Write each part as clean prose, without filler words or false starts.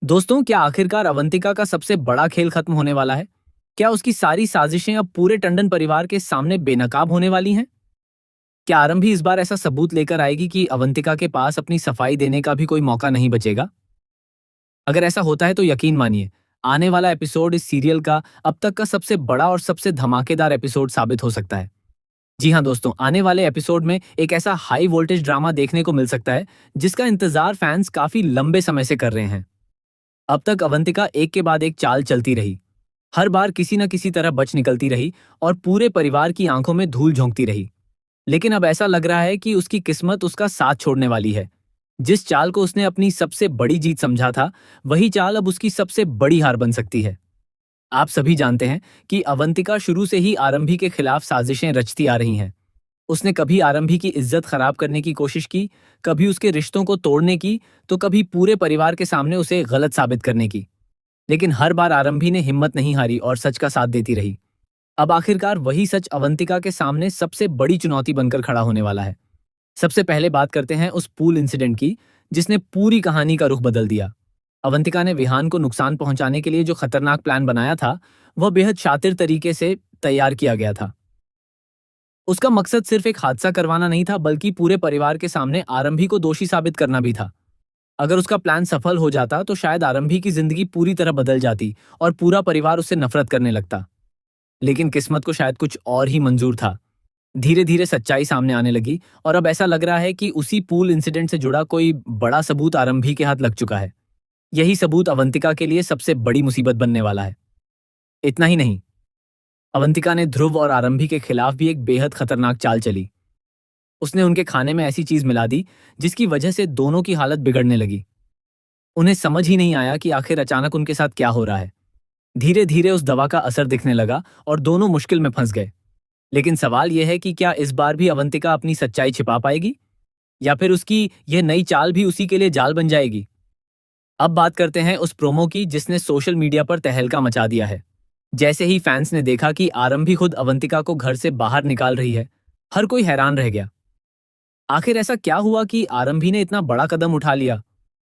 दोस्तों, क्या आखिरकार अवंतिका का सबसे बड़ा खेल खत्म होने वाला है? क्या उसकी सारी साजिशें अब पूरे टंडन परिवार के सामने बेनकाब होने वाली हैं? क्या आरंभी इस बार ऐसा सबूत लेकर आएगी कि अवंतिका के पास अपनी सफाई देने का भी कोई मौका नहीं बचेगा? अगर ऐसा होता है तो यकीन मानिए, आने वाला एपिसोड इस सीरियल का अब तक का सबसे बड़ा और सबसे धमाकेदार एपिसोड साबित हो सकता है। जी हाँ दोस्तों, आने वाले एपिसोड में एक ऐसा हाई वोल्टेज ड्रामा देखने को मिल सकता है जिसका इंतजार फैंस काफी लंबे समय से कर रहे हैं। अब तक अवंतिका एक के बाद एक चाल चलती रही, हर बार किसी न किसी तरह बच निकलती रही और पूरे परिवार की आंखों में धूल झोंकती रही। लेकिन अब ऐसा लग रहा है कि उसकी किस्मत उसका साथ छोड़ने वाली है। जिस चाल को उसने अपनी सबसे बड़ी जीत समझा था, वही चाल अब उसकी सबसे बड़ी हार बन सकती है। आप सभी जानते हैं कि अवंतिका शुरू से ही आरंभी के खिलाफ साजिशें रचती आ रही हैं। उसने कभी आरंभी की इज्जत खराब करने की कोशिश की, कभी उसके रिश्तों को तोड़ने की, तो कभी पूरे परिवार के सामने उसे गलत साबित करने की। लेकिन हर बार आरंभी ने हिम्मत नहीं हारी और सच का साथ देती रही। अब आखिरकार वही सच अवंतिका के सामने सबसे बड़ी चुनौती बनकर खड़ा होने वाला है। सबसे पहले बात करते हैं उस पूल इंसिडेंट की, जिसने पूरी कहानी का रुख बदल दिया। अवंतिका ने विहान को नुकसान पहुंचाने के लिए जो खतरनाक प्लान बनाया था, वह बेहद शातिर तरीके से तैयार किया गया था। उसका मकसद सिर्फ एक हादसा करवाना नहीं था, बल्कि पूरे परिवार के सामने आरंभी को दोषी साबित करना भी था। अगर उसका प्लान सफल हो जाता तो शायद आरंभी की जिंदगी पूरी तरह बदल जाती और पूरा परिवार उससे नफरत करने लगता। लेकिन किस्मत को शायद कुछ और ही मंजूर था। धीरे धीरे सच्चाई सामने आने लगी और अब ऐसा लग रहा है कि उसी पूल इंसिडेंट से जुड़ा कोई बड़ा सबूत आरंभी के हाथ लग चुका है। यही सबूत अवंतिका के लिए सबसे बड़ी मुसीबत बनने वाला है। इतना ही नहीं, अवंतिका ने ध्रुव और आरंभी के खिलाफ भी एक बेहद खतरनाक चाल चली। उसने उनके खाने में ऐसी चीज मिला दी जिसकी वजह से दोनों की हालत बिगड़ने लगी। उन्हें समझ ही नहीं आया कि आखिर अचानक उनके साथ क्या हो रहा है। धीरे धीरे उस दवा का असर दिखने लगा और दोनों मुश्किल में फंस गए। लेकिन सवाल यह है कि क्या इस बार भी अवंतिका अपनी सच्चाई छिपा पाएगी, या फिर उसकी यह नई चाल भी उसी के लिए जाल बन जाएगी? अब बात करते हैं उस प्रोमो की जिसने सोशल मीडिया पर तहलका मचा दिया है। जैसे ही फैंस ने देखा कि आरंभी खुद अवंतिका को घर से बाहर निकाल रही है, हर कोई हैरान रह गया। आखिर ऐसा क्या हुआ कि आरंभी ने इतना बड़ा कदम उठा लिया?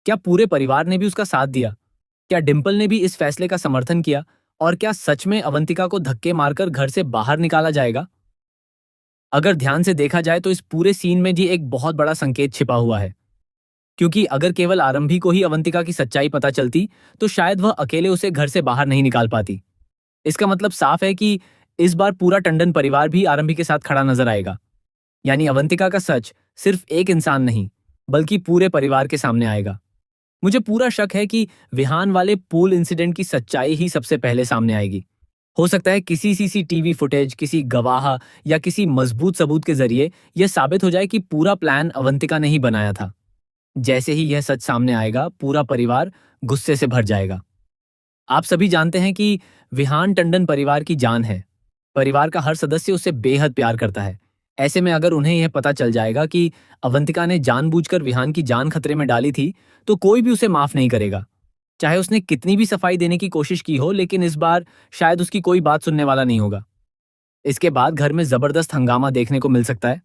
क्या पूरे परिवार ने भी उसका साथ दिया? क्या डिंपल ने भी इस फैसले का समर्थन किया? और क्या सच में अवंतिका को धक्के मारकर घर से बाहर निकाला जाएगा? अगर ध्यान से देखा जाए तो इस पूरे सीन में जी एक बहुत बड़ा संकेत छिपा हुआ है। क्योंकि अगर केवल आरंभी को ही अवंतिका की सच्चाई पता चलती, तो शायद वह अकेले उसे घर से बाहर नहीं निकाल पाती। इसका मतलब साफ है कि इस बार पूरा टंडन परिवार भी आरंभी के साथ खड़ा नजर आएगा। यानी अवंतिका का सच सिर्फ एक इंसान नहीं, बल्कि पूरे परिवार के सामने आएगा। मुझे पूरा शक है कि विहान वाले पूल इंसिडेंट की सच्चाई ही सबसे पहले सामने आएगी। हो सकता है किसी सीसीटीवी फुटेज, किसी गवाह या किसी मजबूत सबूत के जरिए यह साबित हो जाए कि पूरा प्लान अवंतिका ने ही बनाया था। जैसे ही यह सच सामने आएगा, पूरा परिवार गुस्से से भर जाएगा। आप सभी जानते हैं कि विहान टंडन परिवार की जान है। परिवार का हर सदस्य उससे बेहद प्यार करता है। ऐसे में अगर उन्हें यह पता चल जाएगा कि अवंतिका ने जानबूझकर विहान की जान खतरे में डाली थी, तो कोई भी उसे माफ नहीं करेगा। चाहे उसने कितनी भी सफाई देने की कोशिश की हो, लेकिन इस बार शायद उसकी कोई बात सुनने वाला नहीं होगा। इसके बाद घर में जबरदस्त हंगामा देखने को मिल सकता है।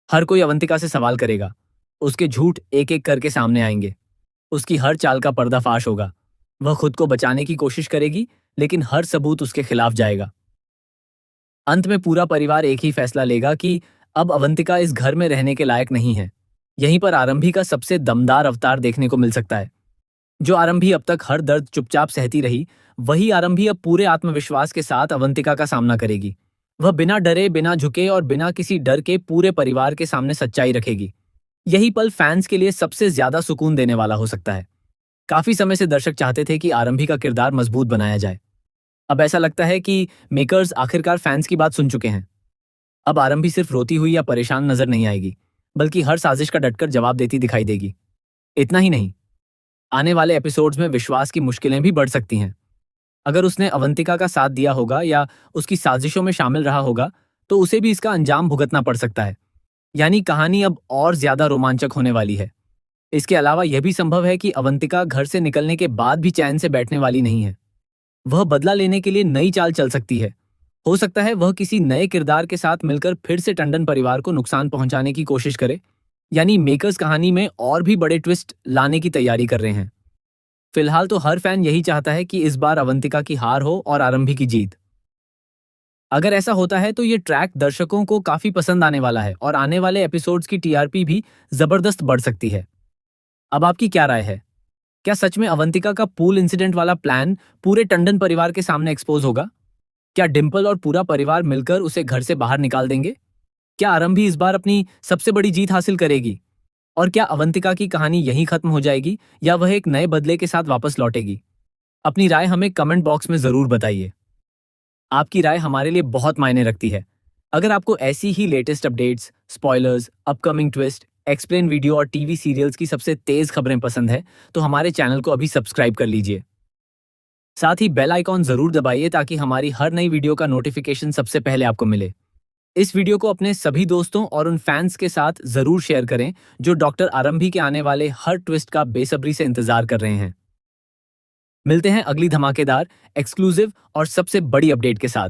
हर कोई अवंतिका से सवाल करेगा। उसके झूठ एक एक करके सामने आएंगे। उसकी हर चाल का पर्दाफाश होगा। वह खुद को बचाने की कोशिश करेगी, लेकिन हर सबूत उसके खिलाफ जाएगा। अंत में पूरा परिवार एक ही फैसला लेगा कि अब अवंतिका इस घर में रहने के लायक नहीं है। यहीं पर आरंभी का सबसे दमदार अवतार देखने को मिल सकता है। जो आरंभी अब तक हर दर्द चुपचाप सहती रही, वही आरंभी अब पूरे आत्मविश्वास के साथ अवंतिका का सामना करेगी। वह बिना डरे, बिना झुके और बिना किसी डर के पूरे परिवार के सामने सच्चाई रखेगी। यही पल फैंस के लिए सबसे ज्यादा सुकून देने वाला हो सकता है। काफी समय से दर्शक चाहते थे कि आरंभी का किरदार मजबूत बनाया जाए। अब ऐसा लगता है कि मेकर्स आखिरकार फैंस की बात सुन चुके हैं। अब आरंभी सिर्फ रोती हुई या परेशान नजर नहीं आएगी, बल्कि हर साजिश का डटकर जवाब देती दिखाई देगी। इतना ही नहीं, आने वाले एपिसोड्स में विश्वास की मुश्किलें भी बढ़ सकती हैं। अगर उसने अवंतिका का साथ दिया होगा या उसकी साजिशों में शामिल रहा होगा, तो उसे भी इसका अंजाम भुगतना पड़ सकता है। यानी कहानी अब और ज्यादा रोमांचक होने वाली है। इसके अलावा यह भी संभव है कि अवंतिका घर से निकलने के बाद भी चैन से बैठने वाली नहीं है। वह बदला लेने के लिए नई चाल चल सकती है। हो सकता है वह किसी नए किरदार के साथ मिलकर फिर से टंडन परिवार को नुकसान पहुंचाने की कोशिश करे। यानी मेकर्स कहानी में और भी बड़े ट्विस्ट लाने की तैयारी कर रहे हैं। फिलहाल तो हर फैन यही चाहता है कि इस बार अवंतिका की हार हो और आरंभी की जीत। अगर ऐसा होता है तो ये ट्रैक दर्शकों को काफी पसंद आने वाला है और आने वाले एपिसोड्स की टीआरपी भी जबरदस्त बढ़ सकती है। अब आपकी क्या राय है? क्या सच में अवंतिका का पूल इंसिडेंट वाला प्लान पूरे टंडन परिवार के सामने एक्सपोज होगा? क्या डिम्पल और पूरा परिवार मिलकर उसे घर से बाहर निकाल देंगे? क्या आरंभी इस बार अपनी सबसे बड़ी जीत हासिल करेगी? और क्या अवंतिका की कहानी यहीं खत्म हो जाएगी या वह एक नए बदले के साथ वापस लौटेगी? अपनी राय हमें कमेंट बॉक्स में जरूर बताइए। आपकी राय हमारे लिए बहुत मायने रखती है। अगर आपको ऐसी ही latest updates, spoilers, upcoming twist, explain video और टीवी सीरियल्स की सबसे तेज खबरें पसंद है तो हमारे चैनल को अभी सब्सक्राइब कर लीजिए। साथ ही बेल आइकॉन जरूर दबाइए ताकि हमारी हर नई वीडियो का नोटिफिकेशन सबसे पहले आपको मिले। इस वीडियो को अपने सभी दोस्तों और उन फैंस के साथ जरूर शेयर करें जो डॉक्टर आरंभी के आने वाले हर ट्विस्ट का बेसब्री से इंतजार कर रहे हैं। मिलते हैं अगली धमाकेदार, एक्सक्लूसिव और सबसे बड़ी अपडेट के साथ।